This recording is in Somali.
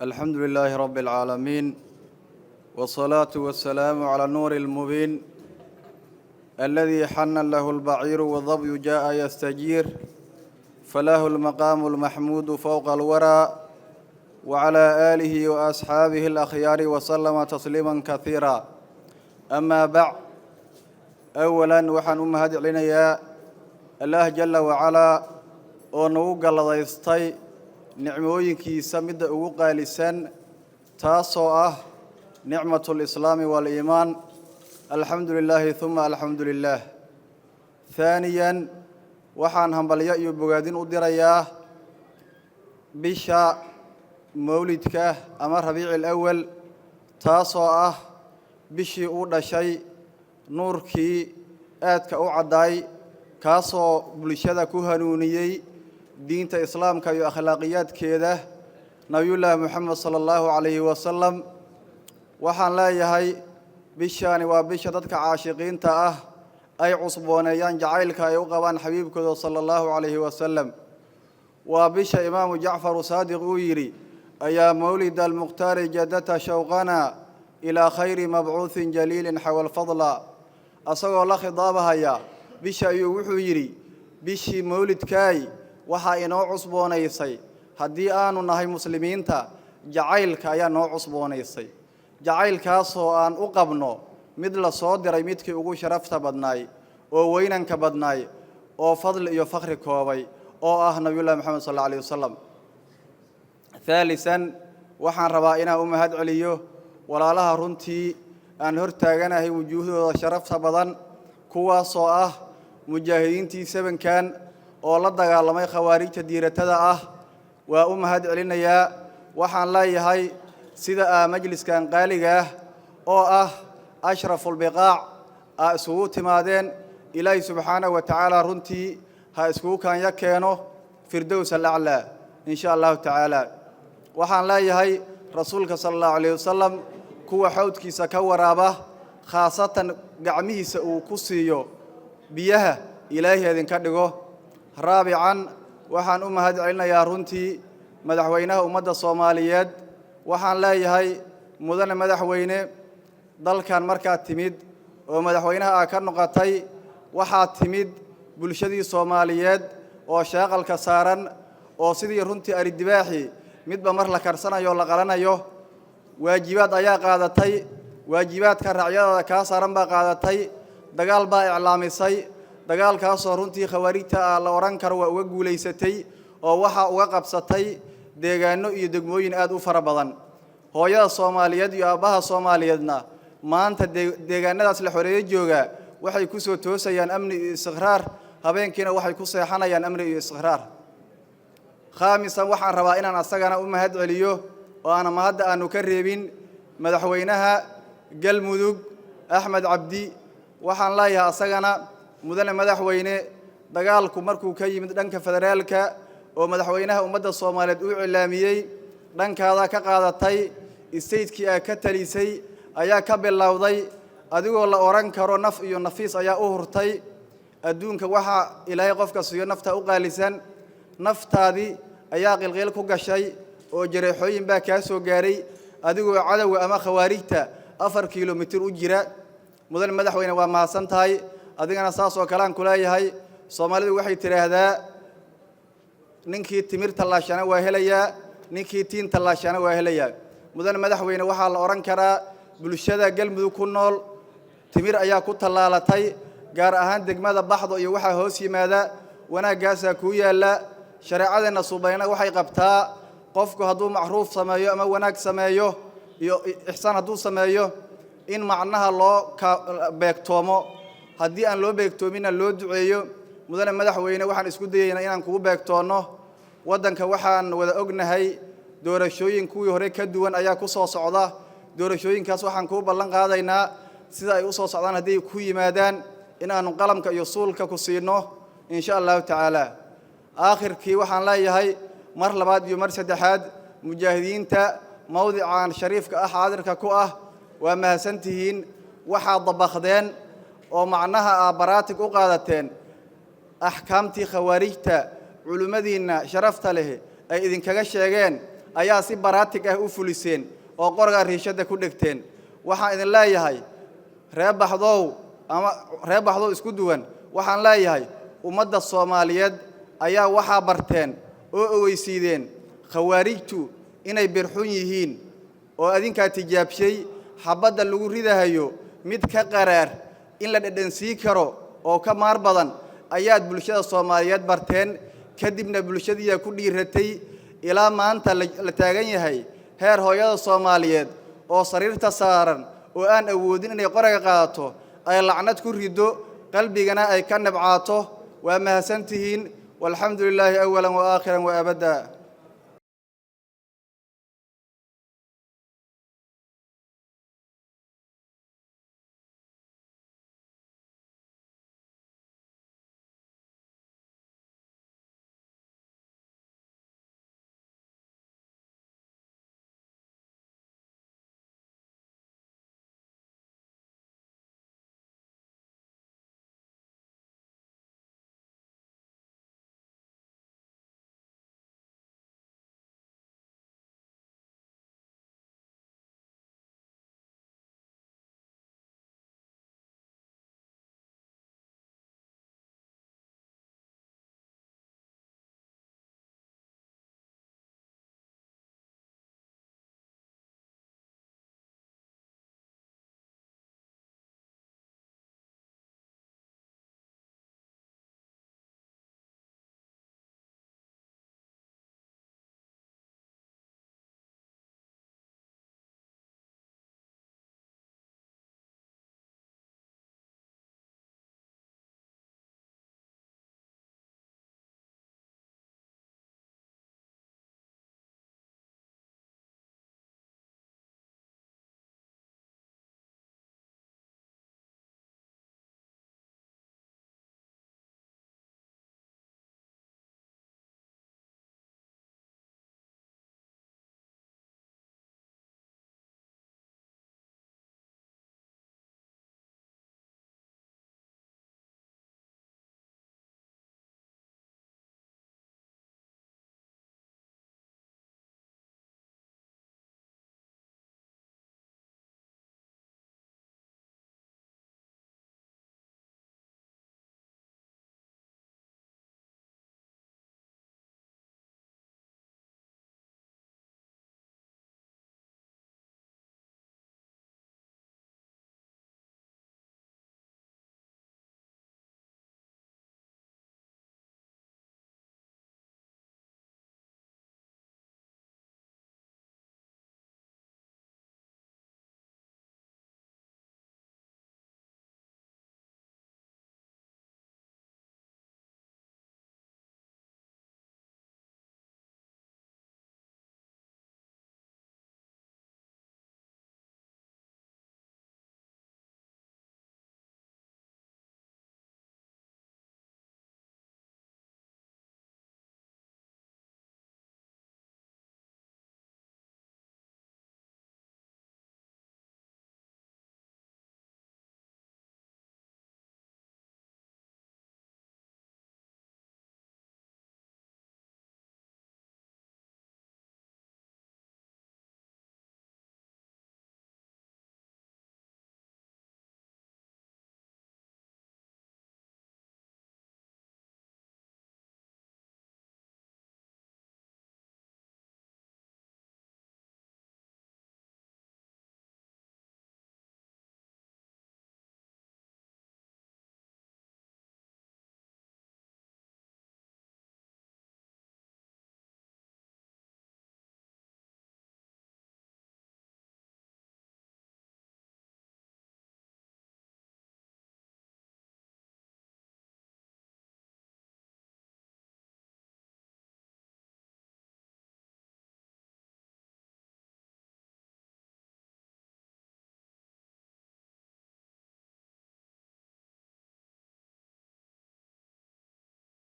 الحمد لله رب العالمين والصلاة والسلام على النور المبين الذي حن له البعير والظبي جاء يستجير فله المقام المحمود فوق الورى وعلى آله وأصحابه الأخيار وسلم تسليما كثيرا. أما بعد، أولا وحن أمهد علينا يا الله جل وعلا ونوق الله يستي nicmooyinkiisa midda ugu qaalisan taasoo ah nicmatul islaami wal iimaan. alxamdulilaahi uma alxamdulilaah. haaniyan waxaan hambalyo iyo bogaadin u dirayaa bisha mawlidka ama rabiicil awal, taasoo ah bishii uu dhashay nuurkii aadka u caddaay kaasoo bulshada ku hanuuniyey diinta islaamka iyo akhlaaqiyaadkeeda nabiyullaahi moxamed sala allahu calayhi wasalam. waxaan leeyahay bishaani waa bisha dadka caashiqiinta ah ay cusbooneeyaan jacaylka ay u qabaan xabiibkooda sala allahu calayhi wasalam. waa bisha imaamu jacfaru saadiq uu yidhi ayaa mawlida almukhtaari jadata shawqana ilaa khayri mabcuuhin jaliilin xawal fadla. asagoo la khidaabahaya bisha ayuu wuxuu yidhi bishii mawlidkaay waxaa inoo cusboonaysay haddii aanu nahay muslimiinta jacaylka ayaa noo cusboonaysay, jacaylkaasoo aan u qabno mid la soo diray midkii ugu sharafta badnaay oo weynanka badnaay oo fadli iyo fakhri koobay oo ah nabiyullaahi moxamed sal alla alayh wasalam. haalisan waxaan rabaa inaan u mahad celiyo walaalaha runtii aan hor taaganahay wujuuhdooda sharafta badan, kuwaasoo ah mujaahidiintii sabankan oo la dagaalamay khawaarijta diiratada ah. waa u mahad celinayaa. waxaan leeyahay sida majliskan qaaliga ah oo ah ashrafulbiqaac aa isugu timaadeen, ilaahay subxaanahu wa tacaala runtii ha iskugu kaanya keeno firdows alaclaa in sha allahu tacaala. waxaan leeyahay rasuulka sala allahu calayh wasalam kuwa xawdkiisa ka waraaba khaasatan gacmihiisa uu ku siiyo biyaha ilaahay idinka dhigo. raabican waxaan u mahad celinayaa runtii madaxweynaha ummadda soomaaliyeed. waxaan leeyahay mudane madaxweyne, dalkan markaad timid oo madaxweynaha aa ka noqotay waxaad timid bulshadii soomaaliyeed oo shaaqalka saaran oo sidii runtii aridibaaxi midba mar la karsanayo oo la qalanayo. waajibaad ayaa qaadatay, waajibaadka raacyadooda kaa saaran baa qaadatay, dagaal baa iclaamisay. dagaalkaasoo runtii khawaarijta la oran karo waa uga guulaysatay oo waxa uga qabsatay deegaano iyo degmooyin aad u fara badan. hooyada soomaaliyeed iyo aabbaha soomaaliyeedna maanta deegaanadaas la xoreeyo jooga waxay ku soo toosayaan amni iyo istiqraar, habeenkiina waxay ku seexanayaan amni iyo istiqraar. khaamisan waxaan rabaa inaan asagana u mahad celiyo oo aan mahadda aanu ka reebin madaxweynaha galmudug axmed cabdi. waxaan leeyahay asagana mudane madaxweyne, dagaalku markuu ka yimid dhanka federaalka oo madaxweynaha ummadda soomaaliyeed uu cilaamiyey dhankaada ka qaadatay, istaydkii aa ka talisay ayaa ka bilowday, adigoo la oran karo naf iyo nafiis ayaa u hurtay. adduunka waxaa ilaahay qofka siiyo nafta u qaalisan, naftaadii ayaa qilqiil ku gashay oo jareexooyin baa kaa soo gaaray adigoo cadowga ama khawaarijta 4 kilomitir u jira. mudane madaxweyne waa mahadsan tahay. adigana saas oo kale aan ku leeyahay, soomaalidu waxay tidhaahdaa ninkii timir tallaashana waa helayaa, ninkii tiin tallaashana waa helayaa. mudane madaxweyne, waxaa la oran karaa bulshada galmudug ku nool timir ayaa ku tallaalatay, gaar ahaan degmada baxdo iyo waxaa hoos yimaada wanaaggaasaa kuu yaalla. shareecadeenna subayna waxay qabtaa qofku hadduu macruuf sameeyo ama wanaag sameeyo iyo ixsaan hadduu sameeyo in macnaha loo beegtoomo, haddii aan loo beegtoomina loo duceeyo. mudane madaxweyne, waxaan isku dayaynaa inaan kugu beegtoonno. waddanka waxaan wada ognahay doorashooyin kuwii hore ka duwan ayaa ku soo socda. doorashooyinkaas waxaan kuu ballan qaadaynaa sida ay u soo socdaan hadday ku yimaadaan inaanu qalamka iyo suulka ku siino in sha allahu tacaala. aakhirkii waxaan leeyahay mar labaad iyo mar saddexaad mujaahidiinta mawdican shariifka ah xaadirka ku ah waa mahadsantihiin. waxaad dabakhdeen oo macnaha baraatig u qaadateen axkaamtii khawaarijta culimadiina sharafta leh ay idinkaga sheegeen ayaa si baraatig ah u fuliseen oo qorga riishada ku dhigteen waxaan idin leeyahay reer baxdow isku duwan waxaan leeyahay ummadda Soomaaliyeed ayaa waxa barteen oo ogeysiideen khawaarijtu inay birxun yihiin oo adinka tijaabshay xabadda lagu ridahayo mid ka qaraar in la dhadhansii karo oo ka maar badan ayaad bulshada Soomaaliyeed barteen kadibna bulshadiisa ku dhiiratay ilaa maanta la taagan yahay heer hooyada Soomaaliyeed oo sariirta saaran oo aan awoodin inay qoraga qaadato ay lacnad ku rido qalbigana ay ka nabcaato waa mahadsantihiin walxamdulilaahi awalan wa aakhiran wa abada